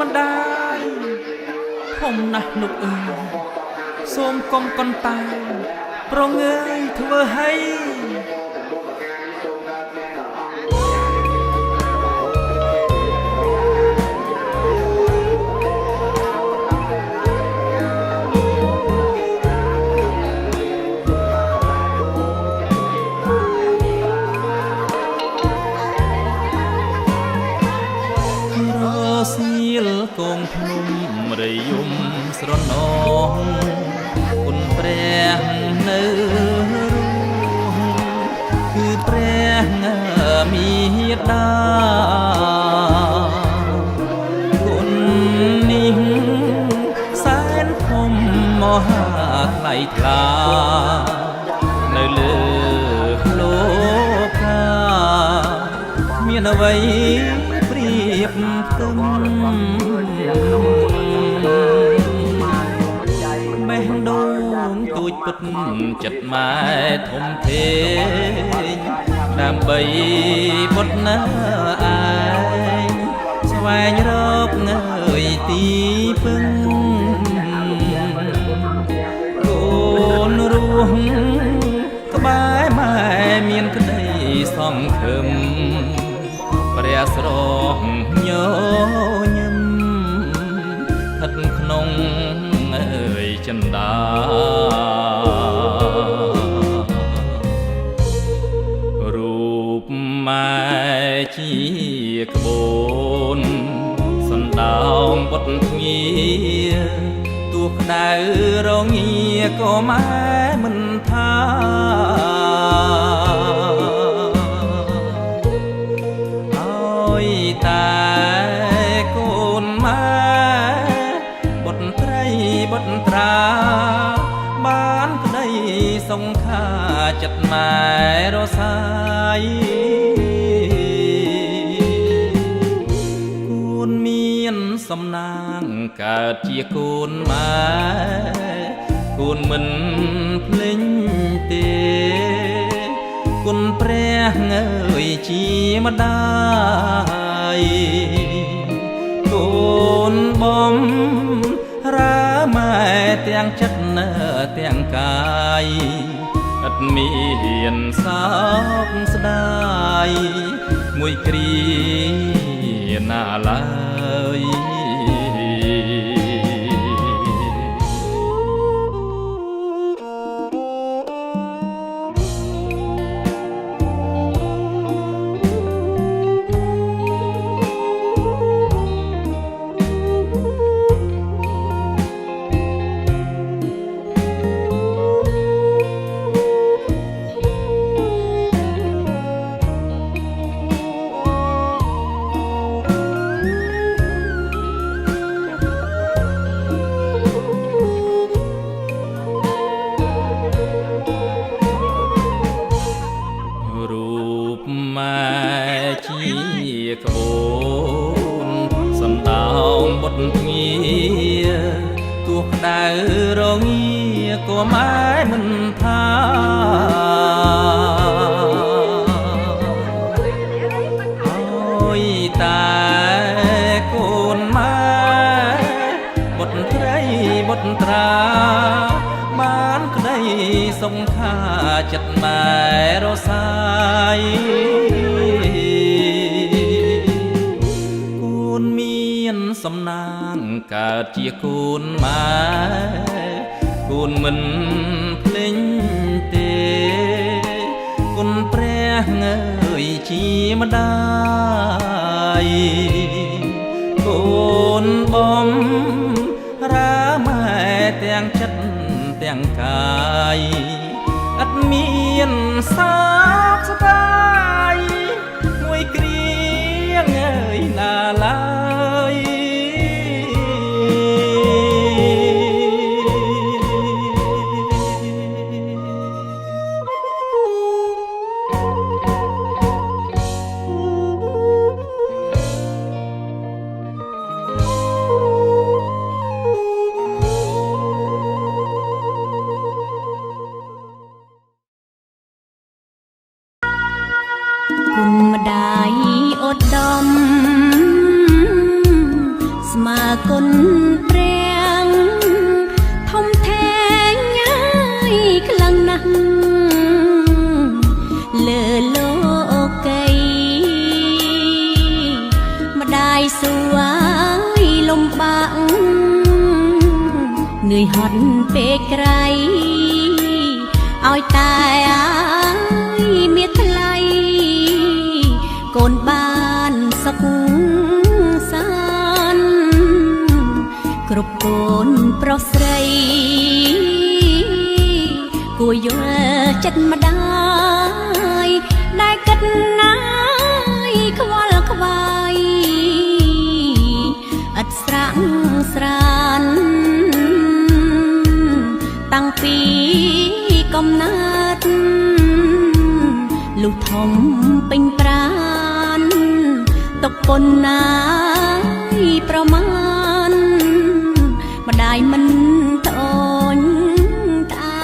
ម្ដាយធំណាស់លោកអើយសូមកុំកន្តើយប្រងើយធ្វើឲ្យសៀលកងភ្នំរយំស្រណងគុណព្រះនៅគឺព្រះមេដាគុណនេះសែនធំមហាថ្លៃថ្លានៅលើលោកកាមានអ្វីប្រៀបផ្ទឹមបេះដូងទូចពិតចិត្តម៉ែធំធេងដើម្បីបុត្រណាឯងស្វែងរកងើយទីពឹងកូនរស់ក្បែរម៉ែមានក្តីសង្ឃឹមព្រះស្រស់ញញឹមស្ថិតក្នុងអើយចិន្តារូបម៉ែជាក្បូនសណ្ដោងបុតងាទោះក្តៅរងាក៏ម៉ែមិនថាតែកូនម៉ែបុត្រីបុត្រាបានក្តីសង្ខាចិត្តម៉ែរសាយគួនមានសំណាងកើតជាកូនម៉ែគួនមិនភ្លេចទេគុណព្រះងើយជាម្ដាយកូនបំរើម៉ែទាំងចិត្តទាំងកាយឥតមានសោកស្ដាយមួយគ្រាណាឡើយក្បូនសណ្ដោងបុតងារទោះក្តៅរងាក៏ម៉ែមិនថាហើយតែកូនម៉ែបុត្រីបុត្រាបានក្តីសង្ខាចិត្តម៉ែរសាយសំណាងកើតជាកូនម៉ែកូនមិនភ្លេចទេគុណព្រះងើយជាម្ដាយកូនបំរើម៉ែទាំងចិត្តទាំងកាយឥតមានសោកស្ដាយមួយគ្រាងើយណាឡើយគុណម្ដាយឧត្តម យហត់ពេកក្រៃឲ្យតែអាយមានថ្លៃកូនបានសុខសាន្តគ្រប់កូនប្រុសស្រីគួរយល់ចិត្តម្ដាយដែលគិតណាយខ្វល់ខ្វាយឥតស្រាក់ស្រានតាំងពីកំណើតលុះធំពេញប្រានទុកប៉ុណ្ណាប្រមាណម្ដាយមិនត្អូញត្អា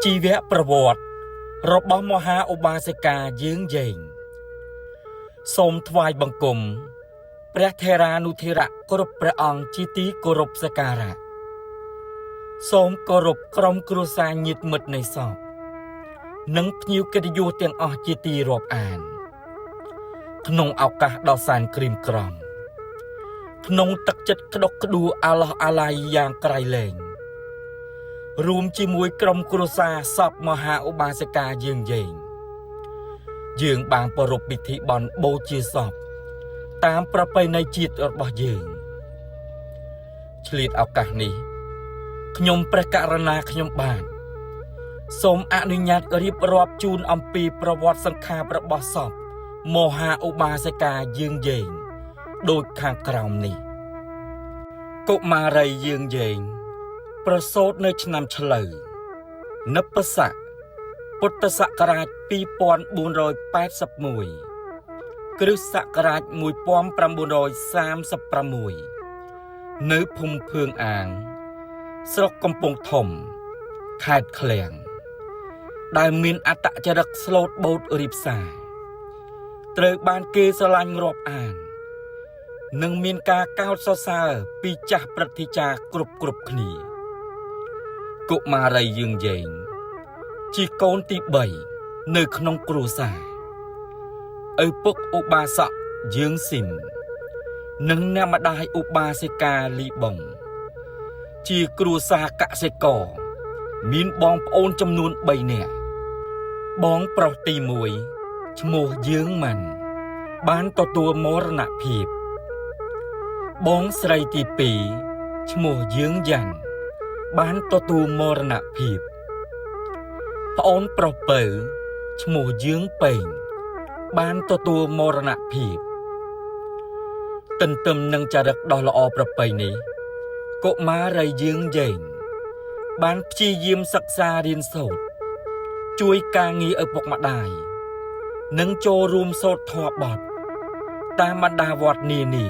ជីវប្រវត្តិរបស់មហាឧបាសិកាយើងយេងសូមថ្វាយបង្គំព្រះថេរានុថេរៈគ្រប់ព្រះអង្គជាទីគោរពសក្ការៈសូមគោរពក្រុមគ្រួសារញាតិមិត្តនៃសពនិងភ្ញៀវកិត្តិយសទាំងអស់ជាទីរាប់អានក្នុងឱកាសដ៏សែនក្រៀមក្រំក្នុងទឹកចិត្តក្តុកក្តួលអាឡោះអាឡៃយ៉ាងក្រៃលែងរួមជាមួយក្រុមគ្រួសារសពមហាឧបាសិកាយើងយេងយើងបានប្រារព្ធពិធីបន់បូជាសពតាមប្រពៃណីជាតិរបស់យើងឆ្លៀតឱកាសនេះខ្ញុំព្រះករណាខ្ញុំបាទសូមអនុញ្ញាតរៀបរាប់ជូនអំពីប្រវត្តិសង្ខេបរបស់សពមហាឧបាសិកាយើងយេងដូចខាងក្រោមនេះកុមារីយើងយេងប្រសូតនៅឆ្នាំឆ្លូវនិព្វស័កពុទ្ធសករាជ2481គ្រិស្តសករាជ1936នៅភូមិភឿងអាងស្រុកកំពង់ធំខេត្តឃ្លាំងដែលមានអត្តចរិតស្លូតបូតរៀបសារត្រូវបានគេស្រឡាញ់រាប់អាននិងមានការកោតសរសើរពីចាស់ព្រឹទ្ធាចារ្យគ្រប់គ្នាកុមារីយើងយេងជាកូនទី3នៅក្នុងគ្រួសារឪពុកឧបាសកយើងស៊ីមនិងអ្នកម្ដាយឧបាសិកាលីបងជាគ្រួសារកសិករមានបងប្អូនចំនួន3នាក់បងប្រុសទី1ឈ្មោះយើងម៉ាន់បានទទួលមរណភាពបងស្រីទី2ឈ្មោះយើងយ៉ាន់បានទទួលមរណភាពប្អូនប្រុសពៅឈ្មោះយើងពេងបានទទួលមរណភាពទន្ទឹមនឹងចរិតដ៏ល្អប្រពៃនេះកុមារីយើងយេងបានព្យាយាមសិក្សារៀនសូត្រជួយការងារឪពុកម្ដាយនិងចូលរួមសូត្រធម៌បទតាមបណ្ដាវត្តនានា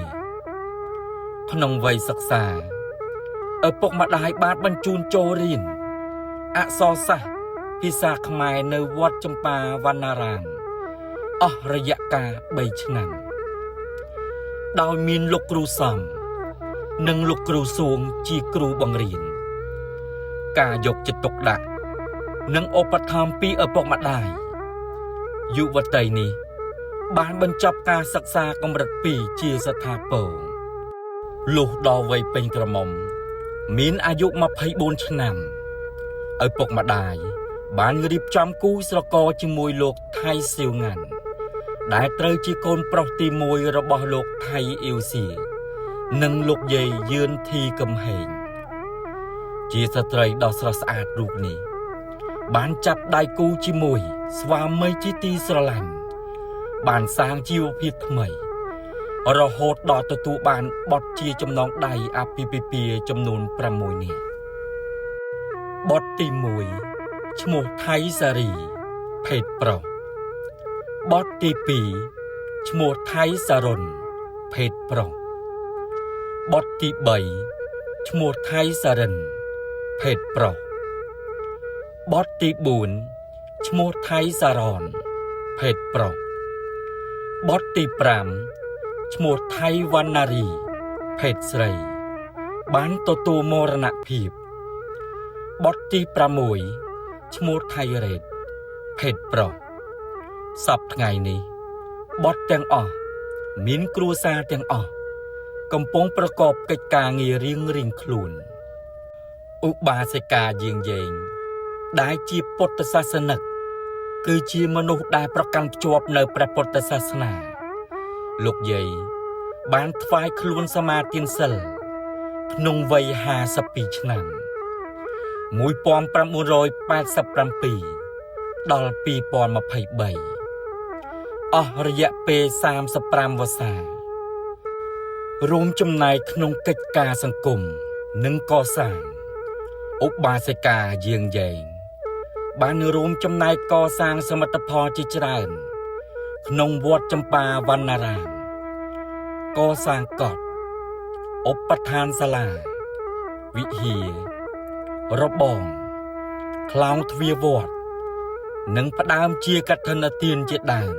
ក្នុងវ័យសិក្សាឪពុកម្ដាយបានបញ្ជូនចូលរៀនអក្សរសាស្ត្រភាសាខ្មែរនៅវត្តចម្ប៉ាវណ្ណារាមអស់រយៈកាល3ឆ្នាំដោយមានលោកគ្រូសំនិងលោកគ្រូសួងជាគ្រូបង្រៀនការយកចិត្តទុកដាក់និងឧបត្ថម្ភពីឪពុកម្ដាយយុវតីនេះបានបញ្ចប់ការសិក្សាកម្រិត2ជាស្ថាពរលុះដល់វ័យពេញក្រមុំមានអាយុ24ឆ្នាំឪពុកម្ដាយបានរៀបចំគូស្រករជាមួយលោកថៃសៀវងាន់ដែលត្រូវជាកូនប្រុសទី1របស់លោកថៃអ៊ីវសៀនិងលោកយាយយឿនធីកំហេងជាស្ត្រីដ៏ស្រស់ស្អាតរូបនេះបានចាប់ដៃគូជាមួយស្វាមីជាទីស្រឡាញ់បានសាងជីវភាពថ្មីរហូតដល់ទទួលបានបទជាចំណងដៃអាពាហ៍ពិពាហ៍ចំនួន6នាក់បទទី1ឈ្មោះថៃសារីភេទប្រុសបទទី2ឈ្មោះថៃសារុនភេទប្រុសបទទី3ឈ្មោះថៃសារិនភេទប្រុសបទទី4ឈ្មោះថៃសារ៉នភេទប្រុសបទទី5ឈ្មោះថៃវណ្ណារីភេទស្រី បានទទួលមរណភាពបទទី6ឈ្មោះថៃរ៉េតភេទប្រុសសពថ្ងៃនេះបទទាំងអស់មានគ្រួសារទាំងអស់កំពុងប្រកបកិច្ចការងាររៀងខ្លួនឧបាសិកាយាងយែងដែលជាពុទ្ធសាសនិកគឺជាមនុស្សដែលប្រកាន់ភ្ជាប់នៅព្រះពុទ្ធសាសនាលោកយាយបានថ្វាយខ្លួនសមាទានសិលក្នុងវ័យ52ឆ្នាំ1987ដល់2023អស់រយៈពេល35វស្សារួមចំណែកក្នុងកិច្ចការសង្គមនិងកសាងឧបាសិកាយាងយែងបានរួមចំណែកកសាងសមិទ្ធផលជាច្រើនក្នុងវត្តចម្ប៉ាវណ្ណារាមកសាងកុដិឧបដ្ឋានសាលាវិហាររបងខ្លោងទ្វារវត្តនិងផ្ដើមជាកឋិនទានជាដើម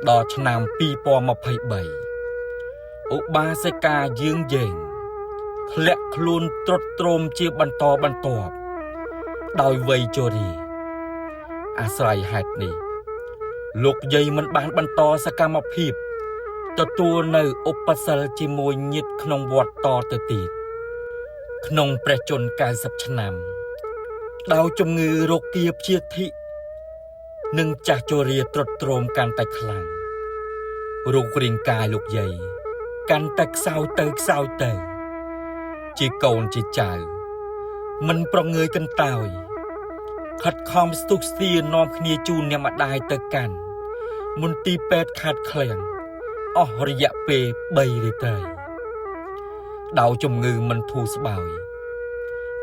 ដល់ឆ្នាំ2023ឧបាសិកាយាងយែងធ្លាក់ខ្លួនទ្រុឌទ្រោមជាបន្តបន្ទាប់ដោយវ័យជរាអាស្រ័យហេតុនេះលោកយាយមិនបានបន្តសកម្មភាពទទួលនៅឧបសិលជាមួយញាតិក្នុងវត្តតទៅទៀតក្នុងព្រះជន្ម90ឆ្នាំដោយជំងឺរោគគាព្យាធិនិងចាស់ជរាទ្រុឌទ្រោមកាន់តែខ្លាំងរូបរាងកាយលោកយាយកាន់តែខ្សោយទៅជាកូនជាចៅមិនប្រងើយកន្តើយខិតខំស្ទុះស្ទានាំគ្នាជូនអ្នកម្ដាយទៅកាន់មន្ទីរពេទ្យខាត់ឃ្លាំងអស់រយៈពេល3រាត្រីដោយជំងឺមិនធូរស្បើយ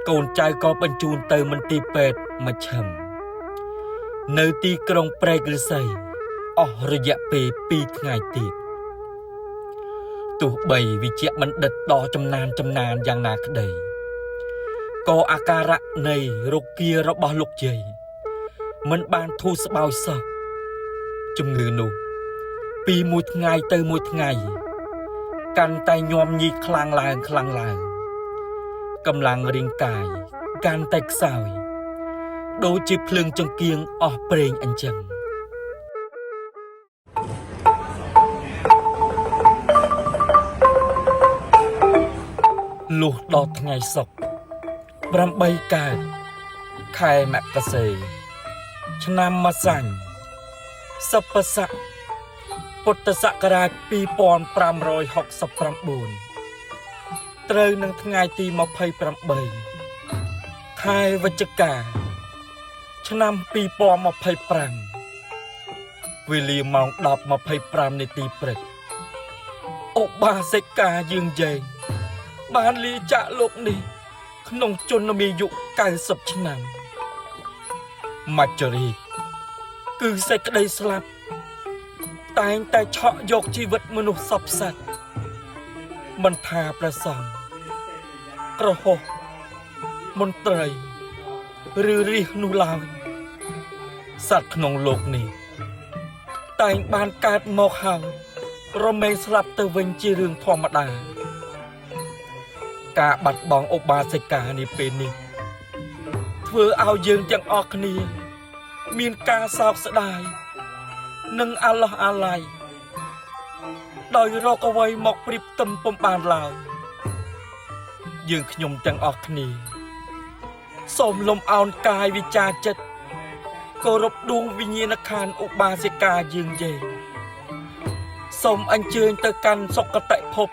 កូនចៅក៏បញ្ជូនទៅមន្ទីរពេទ្យមជ្ឈិមនៅទីក្រុងព្រែកឫស្សីអស់រយៈពេល2ថ្ងៃទៀតទោះបីវិជ្ជបណ្ឌិតដ៏ចំណានយ៉ាងណាក្តីក៏អាការៈនៃរោគគារបស់លោកយាយមិនបានធូរស្បើយសោះជំងឺនោះពីមួយថ្ងៃទៅមួយថ្ងៃកាន់តែញាំញីខ្លាំងឡើងកម្លាំងរាងកាយកាន់តែខ្សោយដូចជាភ្លើងចង្កៀងអស់ប្រេងអញ្ចឹងលុះដល់ថ្ងៃសុក្រ8កើតខែមករាឆ្នាំម្សាញ់សពស័កពុទ្ធសករាជ2569ត្រូវនឹងថ្ងៃទី28ខែវិច្ឆិកាឆ្នាំ2025វេលាម៉ោង 10:25 នាទីព្រឹកឧបាសិកាយាងយែងបានលាចាកលោកនេះក្នុងជន្មាយុ90ឆ្នាំមច្ចរីគឺសេចក្តីស្លាប់តែងតែឆក់យកជីវិតមនុស្សសពសត្វមិនថាព្រះសង្ឃក្រហមមន្ត្រីឬរាជនោះឡើយសត្វក្នុងលោកនេះតែងបានកើតមកហើយរមែងស្លាប់ទៅវិញជារឿងធម្មតាការបាត់បង់ឧបាសិកានេះពេលនេះធ្វើឲ្យយើងទាំងអស់គ្នាមានការសោកស្ដាយនិងអាឡោះអាល័យដោយរកអ្វីមកព្រៀបផ្ទឹមពុំបានឡើយយើងខ្ញុំទាំងអស់គ្នាសូមលំអោនកាយវិចារចិត្តគោរពដួងវិញ្ញាណក្ខន្ធឧបាសិកាយើងយេសូមអញ្ជើញទៅកាន់សុគតិភព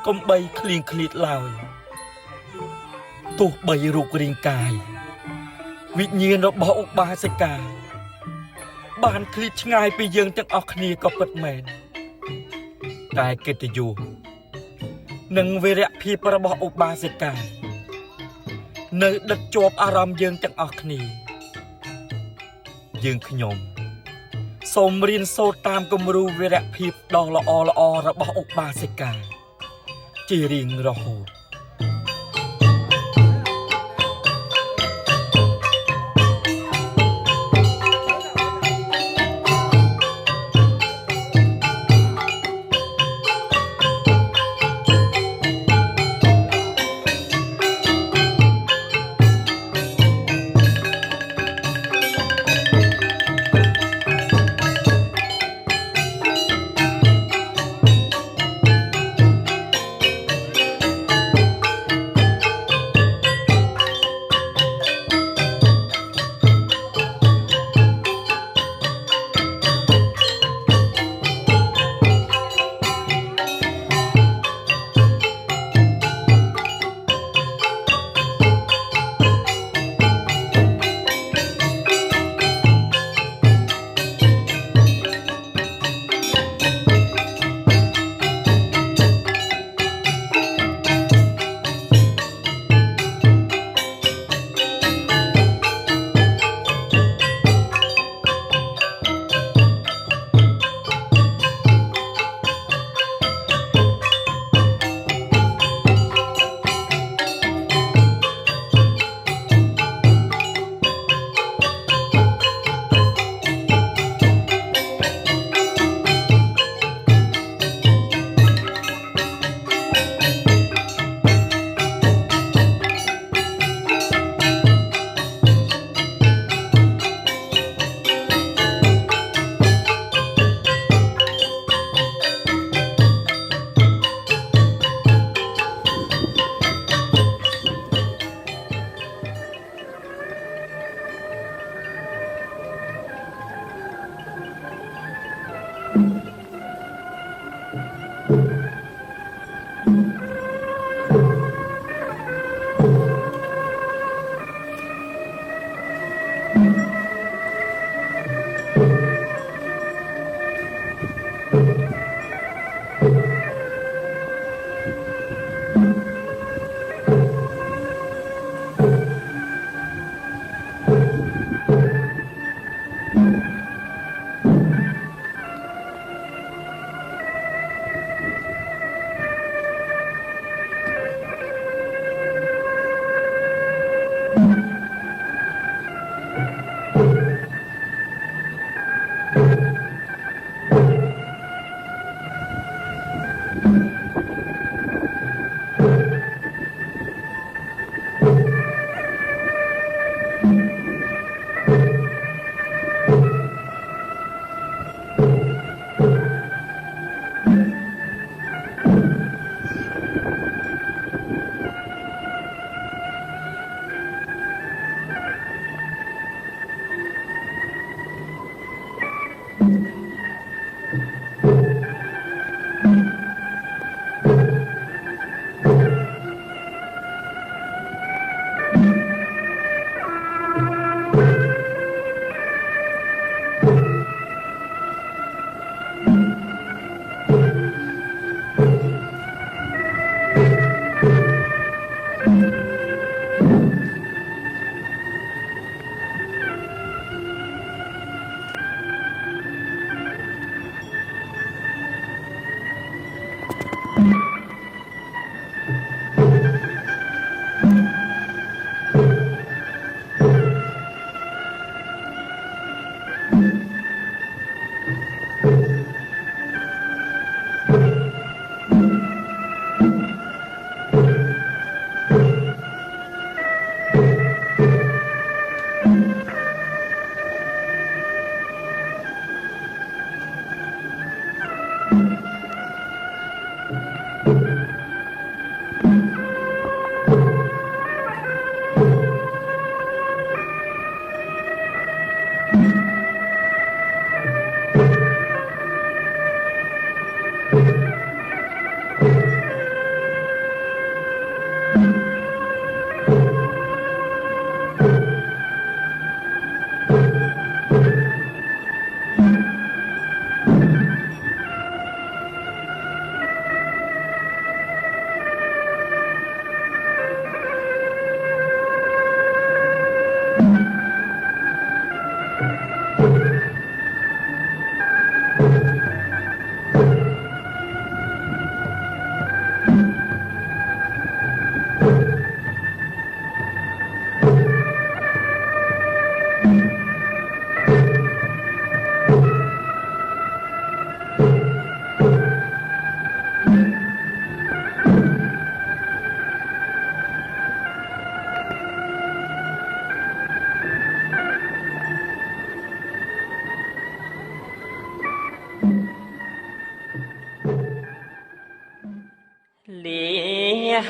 កុំបីឃ្លៀងឃ្លាតឡើយទោះបីរូបរាងកាយវិញ្ញាណរបស់ឧបាសិកាបានឃ្លាតឆ្ងាយពីយើងទាំងអស់គ្នាក៏ពិតមែនតែកិត្តិយសនិងវីរភាពរបស់ឧបាសិកានៅដិតជាប់អារម្មណ៍យើងទាំងអស់គ្នាយើងខ្ញុំសូមរៀនសូត្រតាមគំរូវីរភាពដ៏ល្អរបស់ឧបាសិកាជារៀងរហូត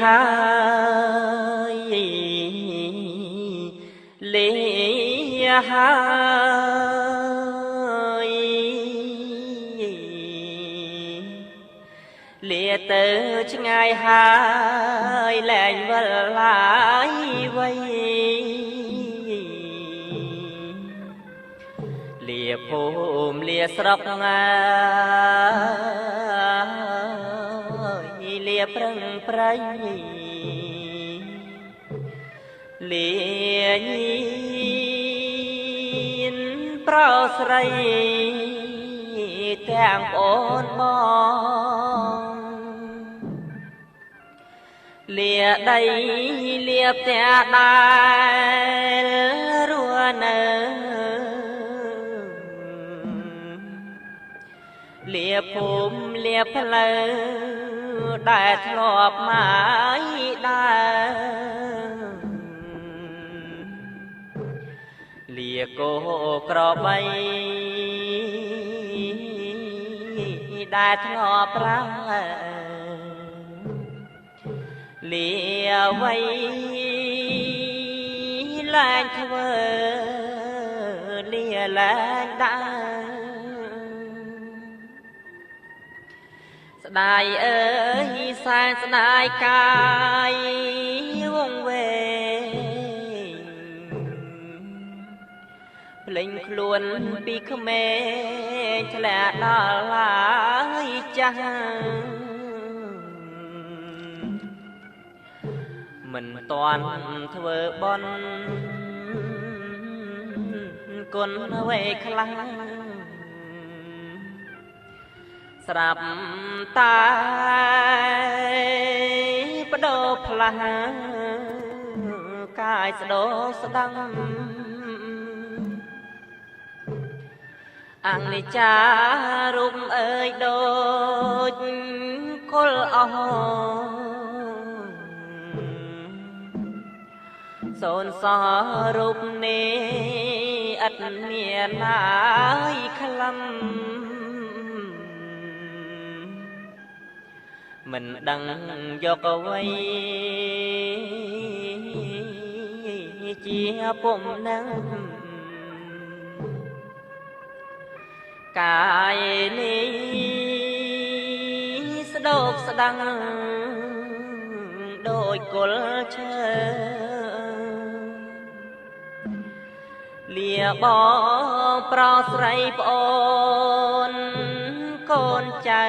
ហើយលាហើយលាទៅឆ្ងាយហើយលែងវិលឡាយវ័យលាភូមិលាស្រុកលាប្រឹងប្រែងលាញៀនប្រស្រីទាំងអូនបងលាដីលាផ្ទះដែលរស់នៅលាភូមិលាផ្លូវដែលធ្លាប់មកដើរលាគោក្របីដែលធ្លាប់ប្រើលាអ្វីឡើងធ្វើលាឡើងដើរស្ដាយអើយសែនស្ដាយកាយវងវែងភ្លេងខ្លួនពីក្មេងធ្លាក់ដល់ហើយចាស់មិនតាន់ធ្វើបន់គុណអ្វីខ្លាំងស្រាប់តែបដោផ្លាស់កាយស្ដោស្ដាំអនិច្ចារូបអើយដូចគល់អស់សូនសរូបនេះឥតមានហើយក្លំមិនដឹងយកអ្វីជាពុំនឹងកាយនេះស្ដោកស្ដាំដូចគល់ឈើលាបងប្រស្រីប្អូនកូនចៅ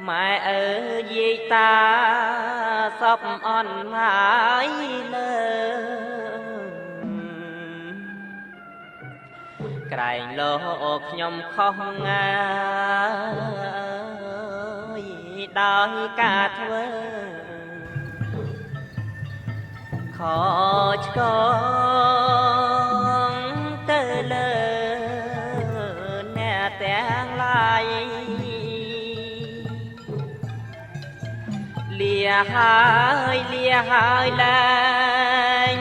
ម៉ែអើយាយតាសពអន់ហើយលើក្រែងលោកខ្ញុំខុសងាយដោយការធ្វើខឆ្កងទៅលើអ្នកទាំងឡាយលាហើយលែង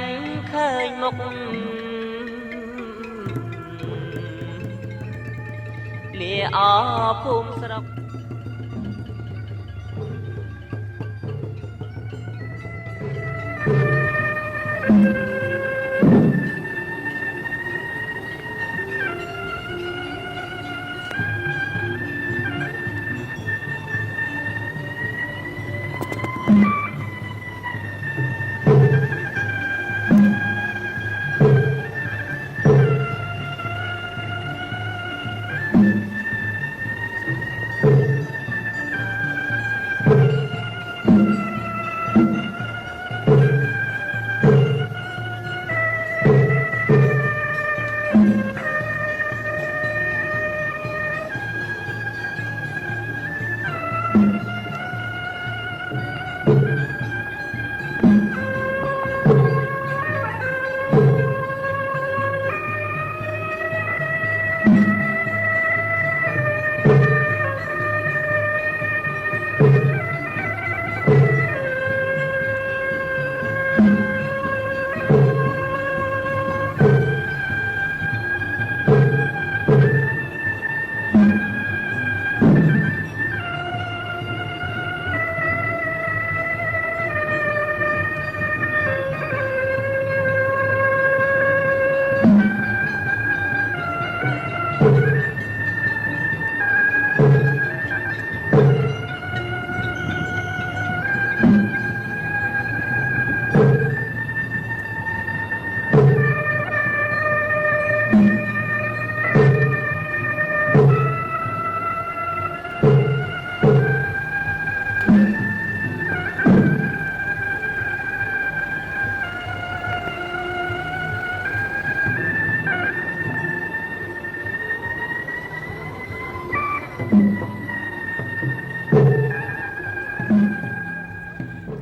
ឃើញមុខលាអភូមិស្រុក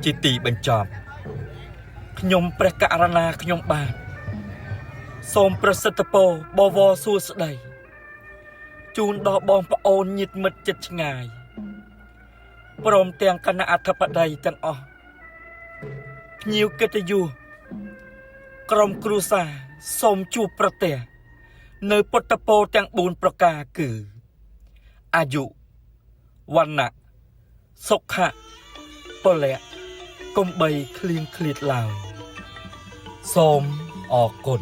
ជាទីបញ្ចប់ខ្ញុំព្រះករណាខ្ញុំបាទសូមប្រសិទ្ធពរបវរសួស្តីជូនដល់បងប្អូនញាតិមិត្តជិតឆ្ងាយព្រមទាំងគណៈអធិបតីទាំងអស់ភ្ញៀវកិត្តិយសក្រុមគ្រួសារសូមជួបប្រទះនៅពុទ្ធពរទាំង4ប្រការគឺអាយុវណ្ណៈសុខៈពលៈកុំបីឃ្លៀងឃ្លាតឡើយសូមអរគុណ